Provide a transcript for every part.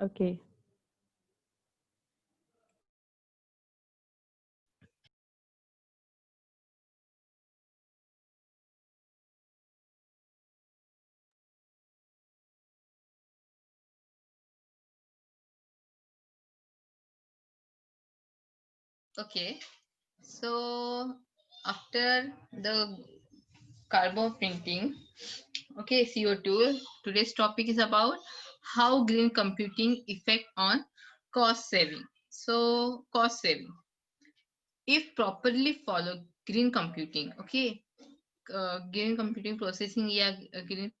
Okay Okay, so after the carbon printing, okay, CO2, today's topic is about how green computing effect on cost saving. So cost saving, if properly follow green computing, okay, green computing processing या green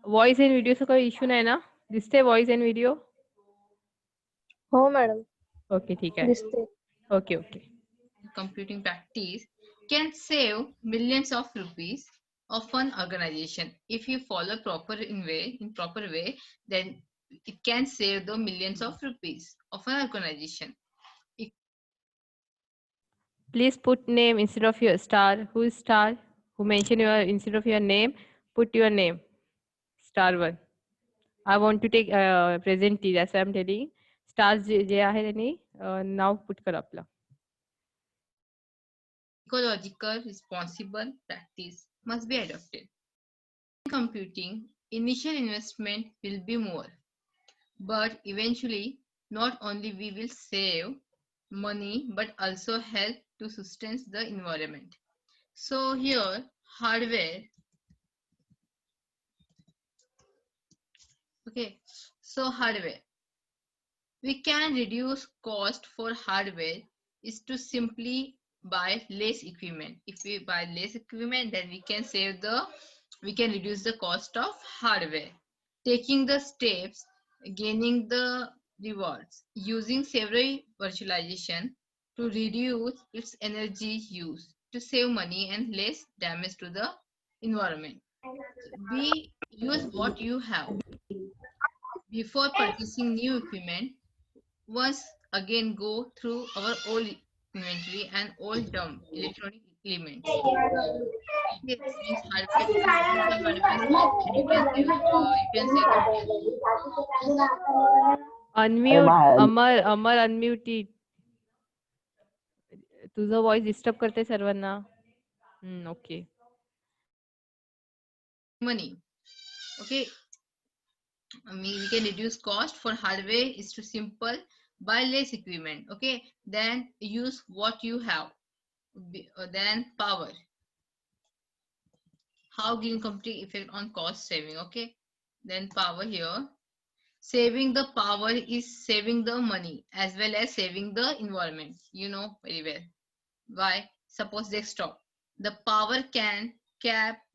voice and वीडियोचा काही issue नाही ना दिसते voice and video हो madam okay ठीक आहे दिसते. Okay okay computing practice can save millions of rupees of an organization. If you follow in proper way, then it can save the millions of rupees of an organization. Please put name instead of your star. Who is star? Who mention your instead of your name? Put your name. Star one. I want to take present T. That's why I'm telling. Stars जे आहे त्यांनी नाव put कर आपलं. Ecological responsible practice must be adopted. In computing, initial investment will be more, but eventually not only we will save money but also help to sustain the environment. So here hardware, okay, so hardware, we can reduce cost for hardware is to simply buy less equipment. If we buy less equipment, then we can reduce the cost of hardware. Taking the steps, gaining the rewards, using several virtualization to reduce its energy use, to save money and less damage to the environment. We use what you have before purchasing new equipment. Once again go through our old inventory and old term electronic elements. Yes, means hardware. If you reduce the hardware, then you can say the Unmute. Amar Amar unmute. तुझं voice disturb करते सर्वांना. Okay. money. Okay, I mean, we can reduce cost for hardware is to simple buy less equipment. Okay, then use what you have. Then power. How green computing effect on cost saving. Okay, then power here. Saving the power is saving the money as well as saving the environment. You know very well. Why? Suppose desktop. The power can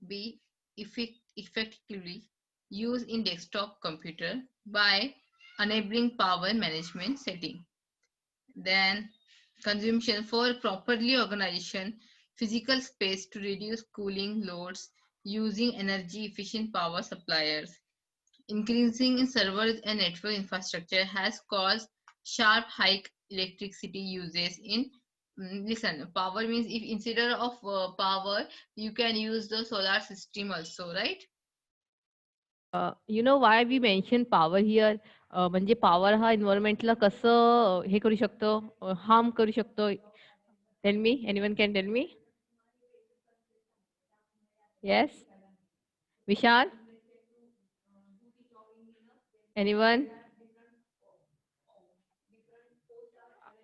be effectively used in desktop computer by enabling power management setting. Then consumption for properly organization physical space to reduce cooling loads using energy efficient power suppliers. Increasing in servers and network infrastructure has caused sharp hike electricity uses in listen, power means if instead of power you can use the solar system also, right? You know why we mention power here म्हणजे power हा एन्व्हायरमेंटला कसं हे करू शकतो harm करू शकतो tell me anyone can tell me yes Vishal anyone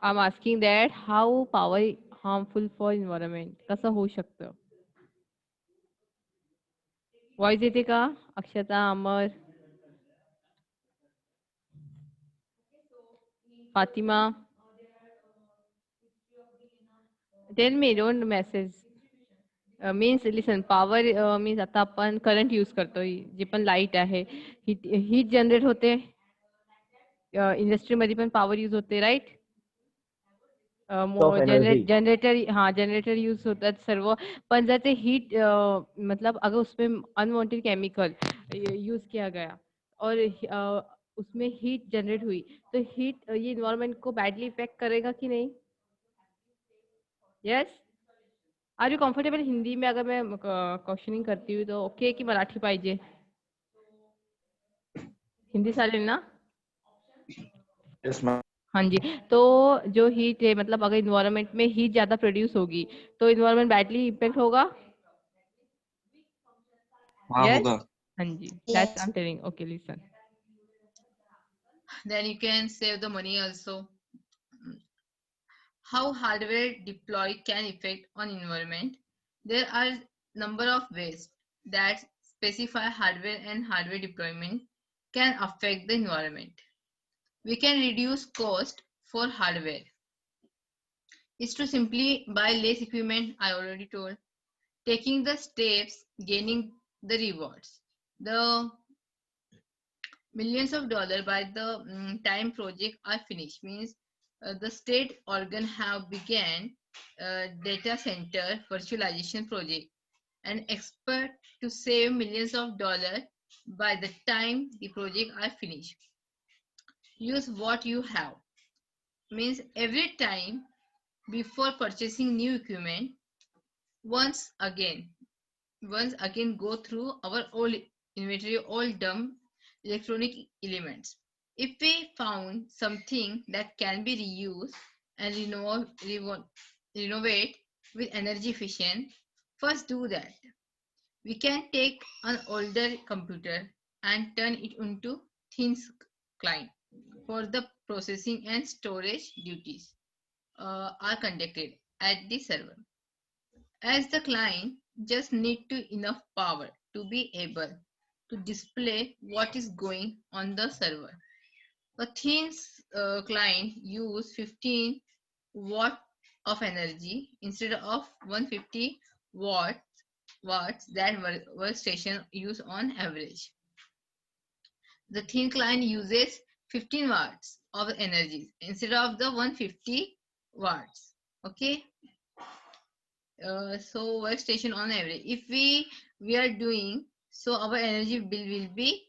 I am asking that how power harmful for environment कसं होऊ शकतं वॉइस येते का Akshata Amar Fatima tell me don't message means listen power means आता आपण करंट यूज करतोय जे पण लाईट आहे हीट जनरेट होते इंडस्ट्रीमध्ये पण पॉवर यूज होते राईट जनरेटर हाँ जनरेटर यूज होता है सर्व पण जर ते हीट मतलब अगर उसमें अनवांटेड केमिकल यूज किया गया और उसमें हीट जनरेट हुई तो हीट ये इन्वायरमेंट को बैडली इफेक्ट करेगा कि नहीं yes are you comfortable Hindi में अगर मैं क्वेश्चनिंग करती हूँ तो ओके कि मराठी पाहिजे हिंदी सारे ना? Yes, ma'am. हाँ जी। तो जो हीट है मतलब अगर इन्वायरमेंट में हीट ज्यादा प्रोड्यूस होगी तो इन्वायरमेंट बैडली इम्पेक्ट होगा। हाँ यस। होगा। हाँ जी, that's I am telling. Okay listen. Then you can save the money also. How hardware deployed can affect on environment? There are number of ways that specify hardware and hardware deployment can affect the environment. We can reduce cost for hardware. Is to simply buy less equipment, I already told. Taking the steps, gaining the rewards. The millions of dollars by the time project are finished means the state organ have began data center virtualization project and expect to save millions of dollars by the time the project are finished. Use what you have means every time before purchasing new equipment, once again go through our old inventory, old dumb electronic elements. If we found something that can be reused and renovate with energy efficient, first do that. We can take an older computer and turn it into thin client for the processing and storage duties are conducted at the server. As the client just need to enough power to be able to display what is going on the server. A thin client use 15 watt of energy instead of 150 watts that workstation use on average. The thin client uses 15 watts of energy instead of the 150 watts. Okay. So workstation on average, if we are doing so, our energy bill will be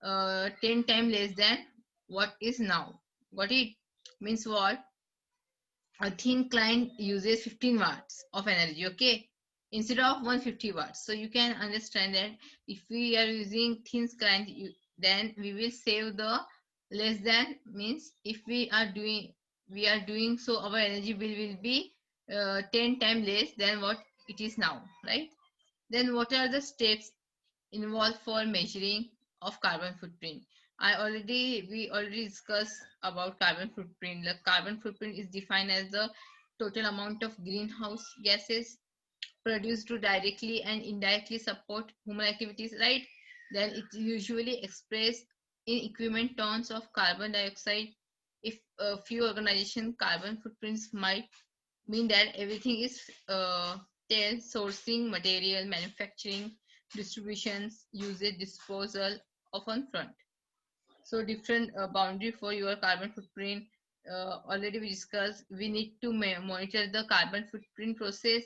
10 times less than what is now. What it means, what a thin client uses 15 watts of energy, okay, instead of 150 watts. So you can understand that if we are using thin client, then we will save the less than means if we are doing so, our energy bill will be 10 times less than what it is now, right? Then what are the steps involved for measuring of carbon footprint? We already discussed about carbon footprint. The carbon footprint is defined as the total amount of greenhouse gases produced to directly and indirectly support human activities, right? Then it's usually expressed in equivalent tons of carbon dioxide. If a few organization carbon footprints might mean that everything is there: sourcing material, manufacturing, distributions, usage, disposal of on front. So different boundary for your carbon footprint. Already we discussed, we need to monitor the carbon footprint process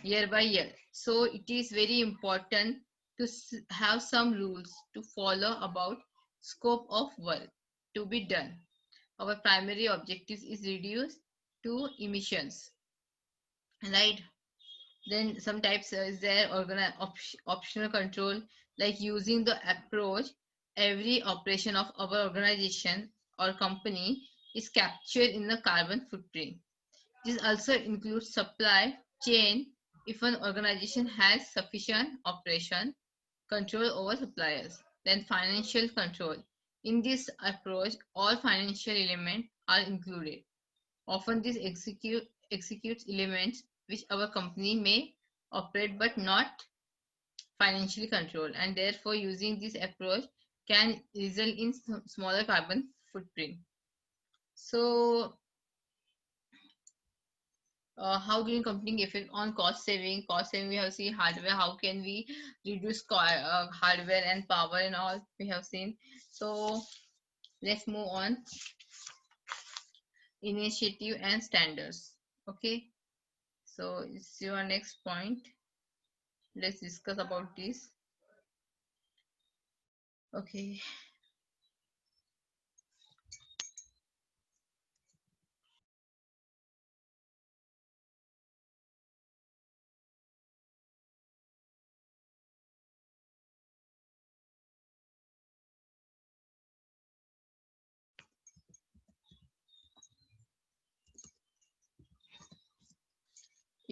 year by year. So it is very important to have some rules to follow about scope of work to be done. Our primary objective is reduce to emissions, right? Then some types is there optional control, like using the approach every operation of our organization or company is captured in the carbon footprint. This also includes supply chain. If an organization has sufficient operation control over suppliers, then financial control. In this approach, all financial elements are included. Often this executes elements which our company may operate but not financially control, and therefore using this approach can result in smaller carbon footprint. So how green computing affect on cost saving? Cost saving, we have seen hardware. How can we reduce hardware and power and all we have seen. So let's move on. Initiative and standards. Okay. So it's your next point. Let's discuss about this. Okay.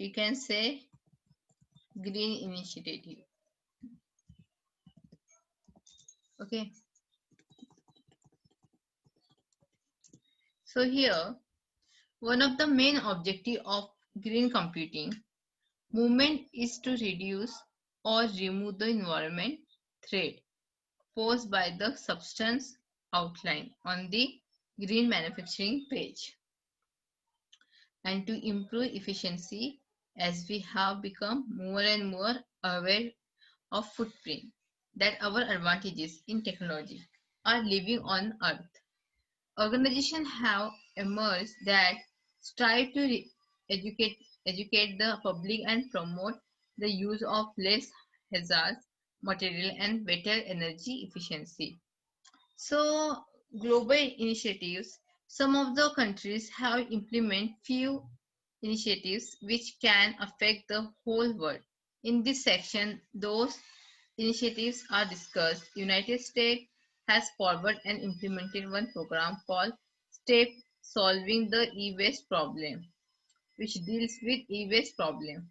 you can say green initiative. Okay. So here, one of the main objective of green computing movement is to reduce or remove the environment threat posed by the substance outlined on the green manufacturing page, and to improve efficiency as we have become more and more aware of footprint that our advantages in technology are living on earth. Organizations have emerged that strive to educate the public and promote the use of less hazardous material and better energy efficiency. So, global initiatives, some of the countries have implemented few initiatives which can affect the whole world. In this section, those initiatives are discussed. United States has forwarded and implemented one program called STEP Solving the E-Waste Problem, which deals with e-waste problem.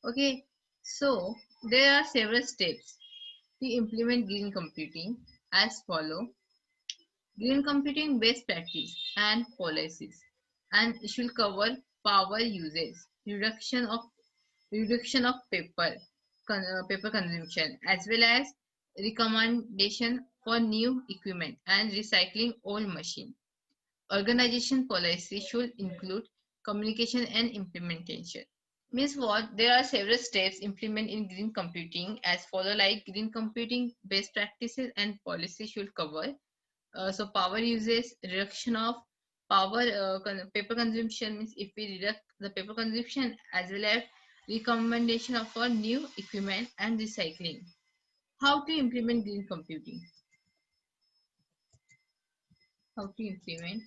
Okay, so there are several steps to implement green computing as follow. Green computing best practice and policies, and it should cover power usage, reduction of paper consumption, as well as recommendation for new equipment and recycling old machine. Organization policy should include communication and implementation. Means what? There are several steps implemented in green computing as follow, like green computing best practices and policy should cover. So power usage, reduction of power paper consumption, means if we reduce the paper consumption, as well as recommendation of a new equipment and recycling. How to implement green computing? How to implement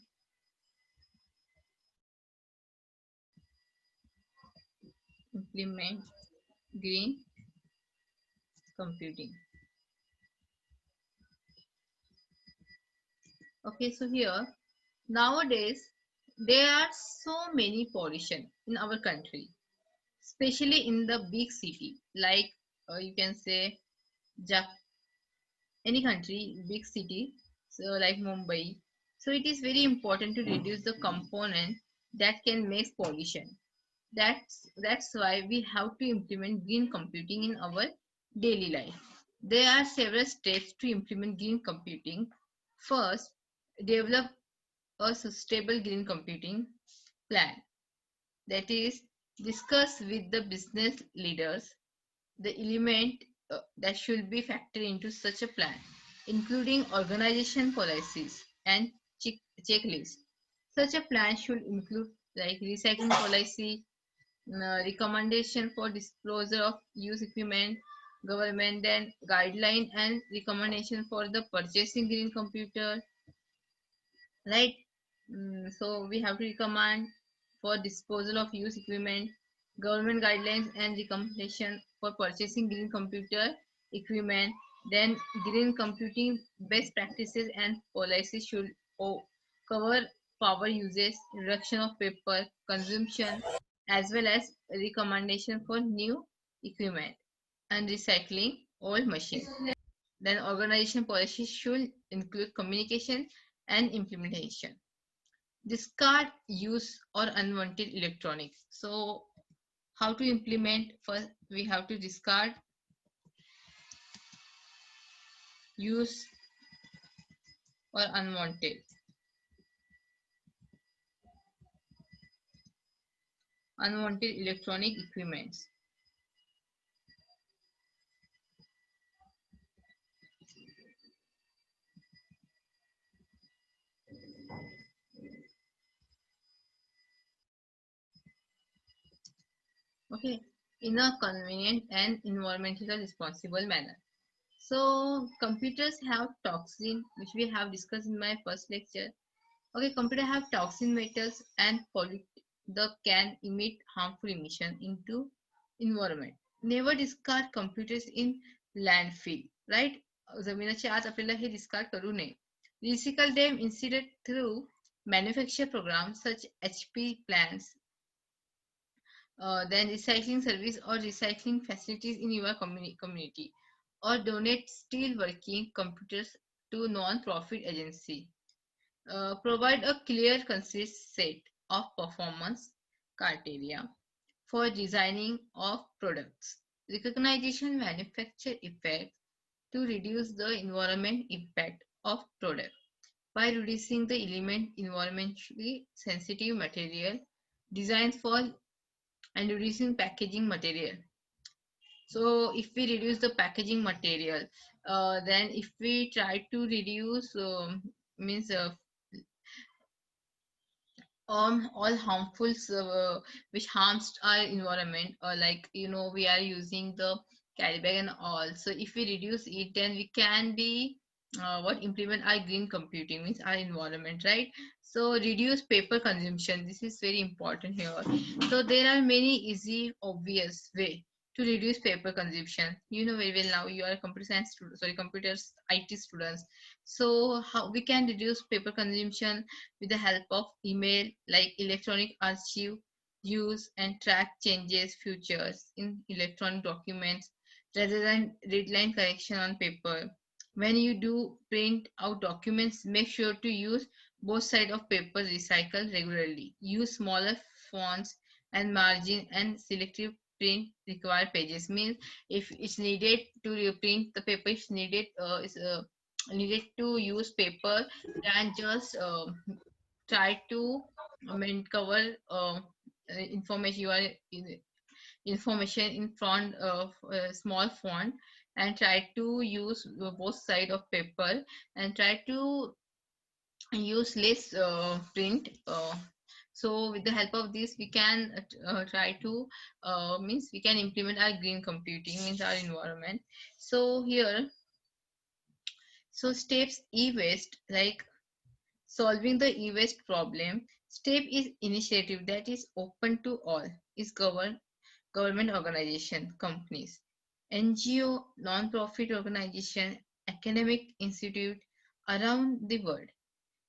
green computing? Okay, so here nowadays there are so many pollution in our country, especially in the big city, like you can say any country, big city, so like Mumbai. So it is very important to reduce the component that can make pollution. That's why we have to implement green computing in our daily life. There are several steps to implement green computing. First, develop a sustainable green computing plan. That is, discuss with the business leaders the element that should be factored into such a plan, including organization policies and checklists. Such a plan should include like recycling policy, recommendation for disclosure of used equipment, government and guideline and recommendation for the purchasing green computer, right? So we have to recommend for disposal of used equipment, government guidelines and recommendation for purchasing green computer equipment. Then green computing best practices and policies should cover power usage, reduction of paper consumption, as well as recommendation for new equipment and recycling old machines. Then organization policies should include communication and implementation. Discard, use or unwanted electronics. So how to implement? First, we have to discard, use or unwanted electronic equipments. Okay, in a convenient and environmentally responsible manner. So computers have toxin, which we have discussed in my first lecture. Okay, computer have toxin metals and pollute the can emit harmful emission into environment. Never discard computers in landfill, right? जमिनीच्या आत आपल्याला हे discard करू नये. Recycle them instead through manufacture programs such HP plants then recycling service or recycling facilities in your community, or donate steel working computers to non-profit agency. Provide a clear, concise set of performance criteria for designing of products. Recognition manufacture effects to reduce the environment impact of product by reducing the element environmentally sensitive material designed for and reducing packaging material. So if we reduce the packaging material, then if we try to reduce means all harmful which harms our environment, or like we are using the carry bag and all. So if we reduce it, then we can be what implement our green computing, means our environment, right? So reduce paper consumption, this is very important here. So there are many easy obvious way to reduce paper consumption. You know very well, now you are computer science students, sorry, computers IT students. So how we can reduce paper consumption? With the help of email, like electronic archive, use and track changes features in electronic documents rather than read line correction on paper. When you do print out documents, make sure to use both sides of paper recycle regularly. Use smaller fonts and margin and selective print required pages. Means if it's needed to reprint the paper, is needed is needed to use paper, and just try to cover information you are information in front of a small font, and try to use both side of paper, and try to use less print. So with the help of this, we can try to means we can implement our green computing, means our environment. So here, so steps e-waste, like solving the e-waste problem. STEP is initiative that is open to all, is government organization, companies, NGO, non-profit organization, academic institute around the world.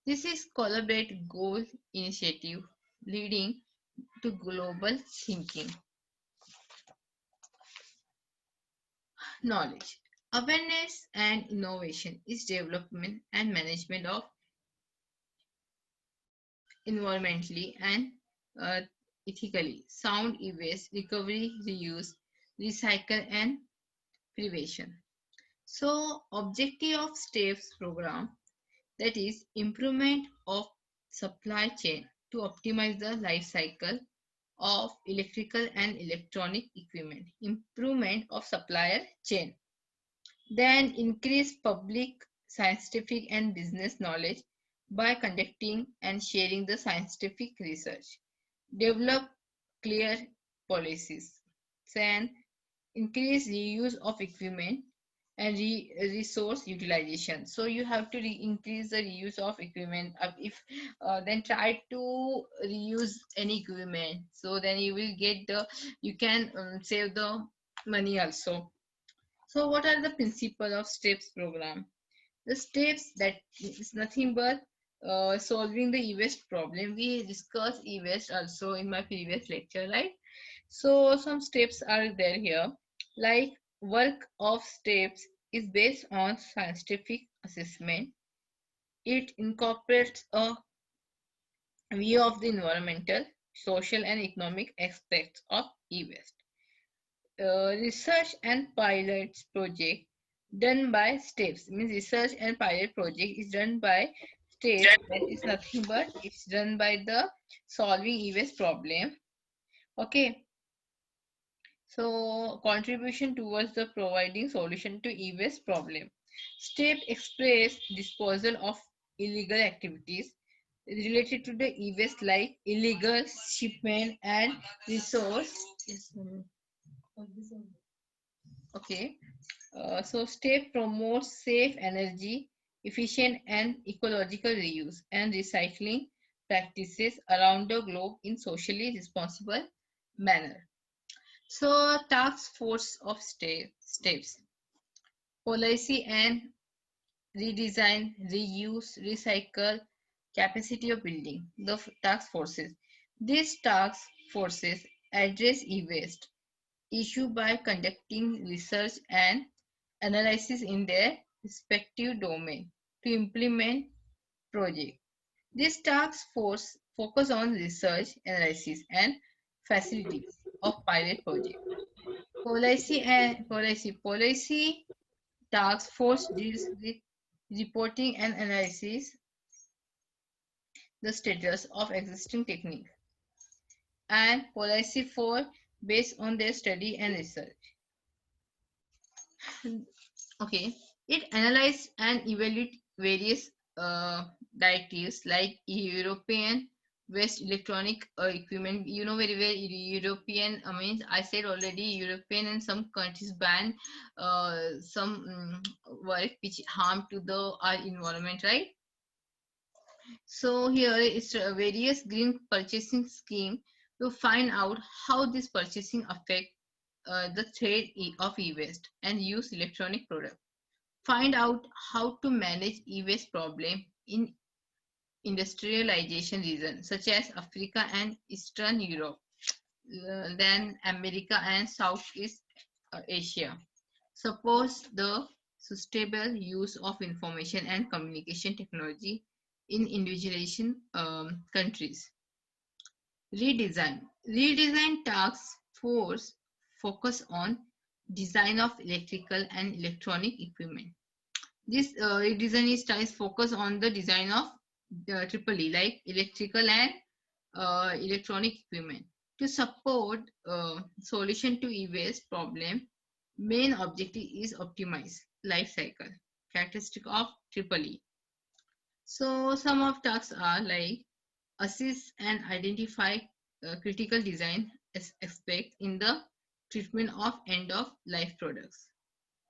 This is collaborate goal initiative leading to global thinking. Knowledge. Awareness and innovation is development and management of environmentally and uh, ethically sound e-waste recovery, reuse, recycle and prevention. So objective of STEPS program, that is improvement of supply chain to optimize the life cycle of electrical and electronic equipment, improvement of supplier chain, then increase public scientific and business knowledge by conducting and sharing the scientific research, develop clear policies, then increase reuse of equipment and resource utilization. So you have to increase the reuse of equipment. If then try to reuse any equipment, so then you will get the, you can save the money also. So what are the principles of STEPS program? The steps that is nothing but solving the e-waste problem. We discussed e-waste also in my previous lecture, right? So some steps are there here, like work of steps is based on scientific assessment. It incorporates a view of the environmental, social and economic aspects of e-waste. Research and pilots project done by STEPS, means research and pilot project is done by STEPS, that is nothing but it's done by the solving e-waste problem. Okay, so contribution towards the providing solution to e-waste problem. STEP express disposal of illegal activities related to the e-waste, like illegal shipment and resource. Okay, so STEP promotes safe energy, efficient and ecological reuse and recycling practices around the globe in socially responsible manner. So task force of steps, policy and redesign, reuse, recycle, capacity of building, the task forces. These task forces address e-waste issue by conducting research and analysis in their respective domain to implement project. This task force focus on research, analysis, and facilities of pilot project. Policy task force deals with reporting and analysis the status of existing techniques, and policy 4 based on their study and research. Okay, it analyzed and evaluate various directives like European Waste Electronic Equipment. You know very well European. I mean, I said already European and some countries ban some work which harm to the our environment, right? So here is various green purchasing scheme to find out how this purchasing affect the trade of e-waste and use electronic product. Find out how to manage e-waste problem in industrialization regions such as Africa and Eastern Europe, then America and Southeast Asia. Suppose the sustainable use of information and communication technology in individualization countries. Redesign task force focus on design of electrical and electronic equipment. This redesign is focus on the design of the triple E like electrical and electronic equipment to support solution to e-waste problem. Main objective is optimize life cycle characteristic of triple E. So some of tasks are like assess and identify critical design aspect in the treatment of end of life products.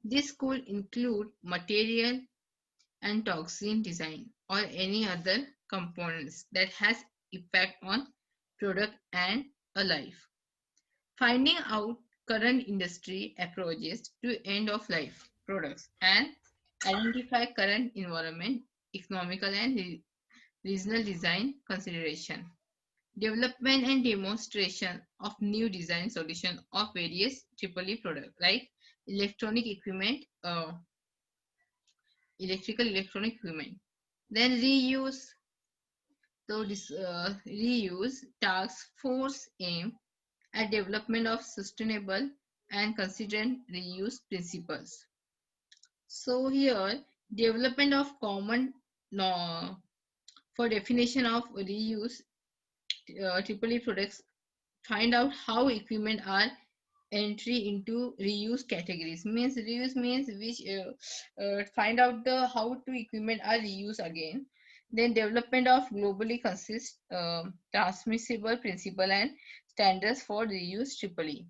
This could include material and toxin design or any other components that has effect on product and a life. Finding out current industry approaches to end of life products and identify current environment, economical and regional design consideration. Development and demonstration of new design solution of various triple products like electronic equipment, electronic equipment. Then reuse. So this reuse task force aim at development of sustainable and consistent reuse principles. So here development of common for definition of reuse triple E products. Find out how equipment are entry into reuse categories. Means reuse means which find out the how to equipment are reused again. Then development of globally consist transmissible principle and standards for reuse triple E.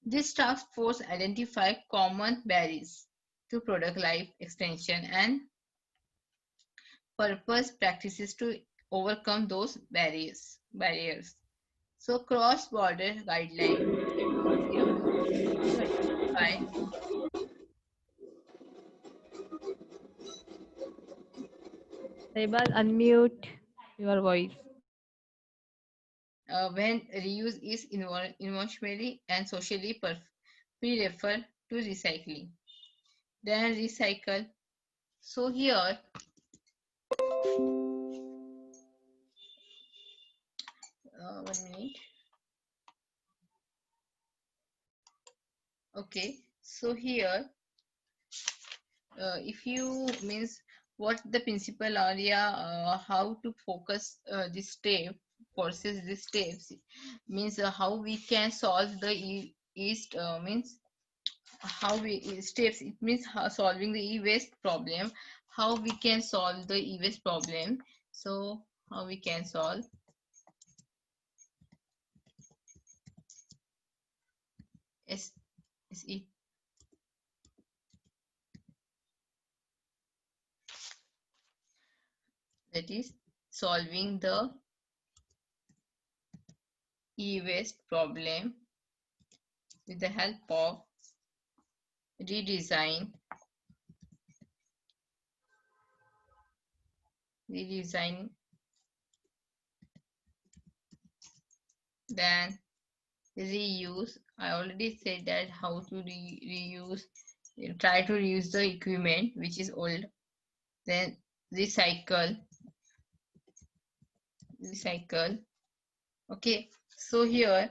This task force identify common barriers to product life extension and purpose practices to overcome those barriers. So cross-border guideline to identify Saibal, unmute your voice. when reuse is emotionally and socially preferred to recycling. Then recycle. So here, 1 minute. Okay, so here, if you means what the principal area, how to focus this step, process these steps, means how we can solve the east means how we steps it means how solving the e-waste problem, how we can solve the e-waste problem. So how we can solve it that is solving the e-waste problem with the help of redesign then reuse. I already said that how to reuse. Try to reuse the equipment which is old. Then recycle, recycle. Okay, so here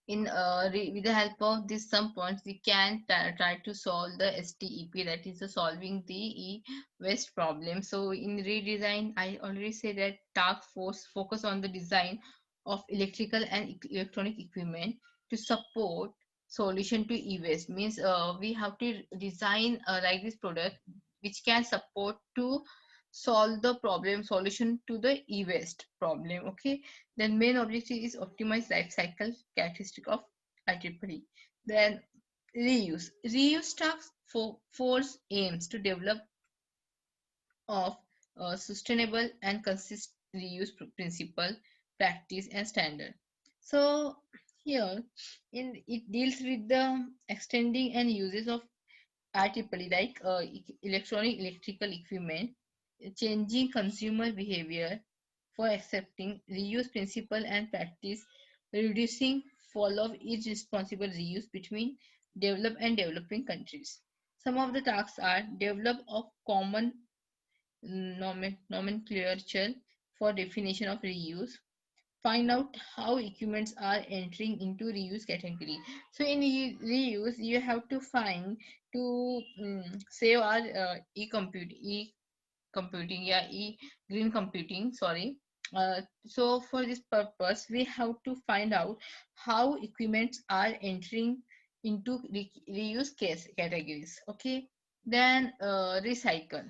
with the help of these some points we can try to solve the STEP, that is the solving the waste problem. So in redesign, I already said that task force focus on the design of electrical and electronic equipment to support solution to e-waste. Means we have to design like this product which can support to solve the problem solution to the e-waste problem. Okay, then main objective is optimize life cycle characteristic of IEEE. Then reuse. Reuse task force aims to develop of sustainable and consistent reuse principle, practice and standard. So here in it deals with the extending and uses of IEEE like electronic electrical equipment, changing consumer behavior for accepting reuse principle and practice, reducing fall of irresponsible reuse between developed and developing countries. Some of the tasks are develop of common nomenclature for definition of reuse, find out how equipments are entering into reuse category. So in reuse you have to find to save our e-computing, yeah, green computing, sorry. So for this purpose we have to find out how equipments are entering into reuse case categories. Okay, then recycle.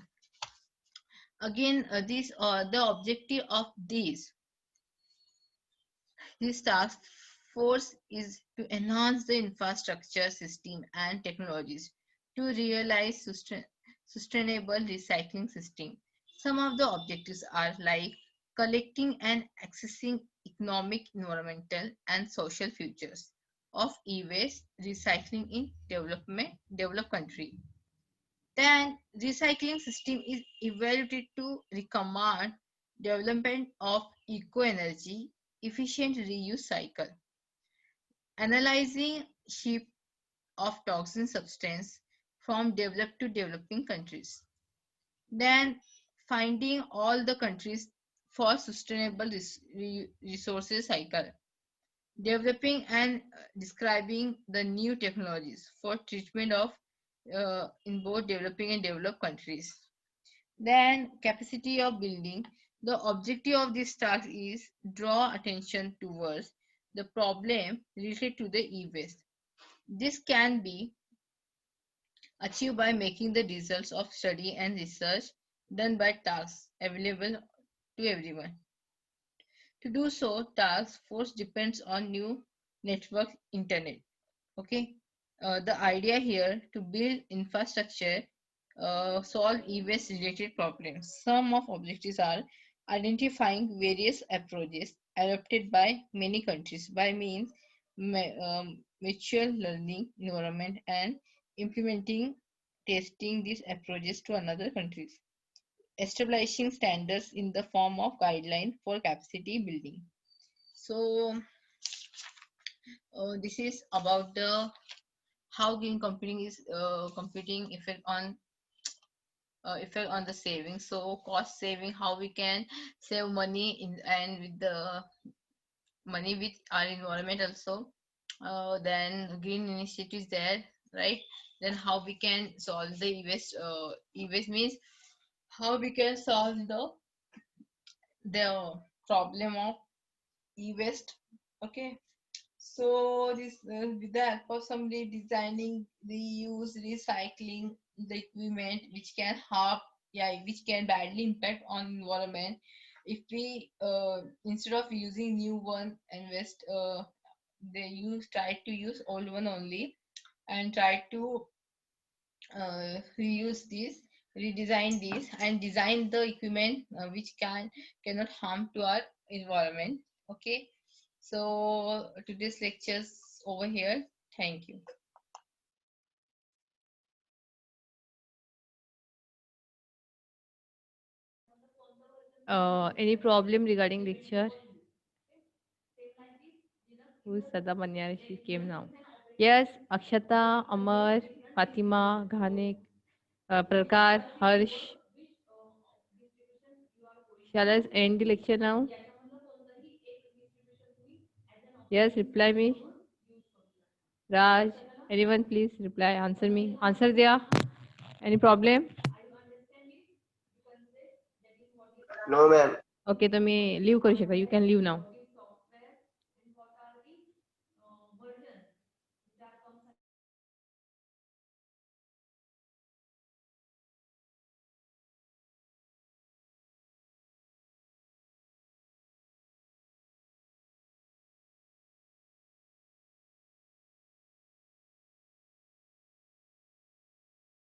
Again, this the objective of this task force is to enhance the infrastructure system and technologies to realize sustainable recycling system. Some of the objectives are like collecting and accessing economic, environmental and social futures of e-waste recycling in developed country. Then recycling system is evaluated to recommend development of eco-energy efficient reuse cycle, analyzing shift of toxin substance from developed to developing countries, then finding all the countries for sustainable resources cycle, developing and describing the new technologies for treatment of in both developing and developed countries. Then capacity of building. The objective of this task is draw attention towards the problem related to the e-waste. This can be achieved by making the results of study and research done by tasks available to everyone. To do so, task force depends on new network internet. Okay, the idea here to build infrastructure, solve e-waste related problems. Some of objectives are identifying various approaches adopted by many countries by means mutual learning environment and implementing testing these approaches to another countries, establishing standards in the form of guideline for capacity building. So this is about the how green computing is computing effect on the saving. So cost saving, how we can save money in and with the money with our environment also. Then green initiatives there, right? Then how we can solve the e-waste means how we can solve the problem of e-waste. Okay, so this with the help of somebody designing, reuse, recycling the equipment which can harm, yeah, which can badly impact on environment. If we instead of using new one and waste, they try to use old one only and try to reuse this, redesign this, and design the equipment which cannot harm to our environment. Okay, so today's lectures over here. Thank you. Any problem regarding lecture? Who's Sada Manyar? She came now. Yes, Akshata, Amar, Fatima, Ghanik, Prakar, Harsh. Shall I end the lecture now? Yes, reply me. Raj, anyone please reply, answer me. Answer there. Any problem? No, ma'am. Okay, तुम्ही leave करू शकता. You can leave now.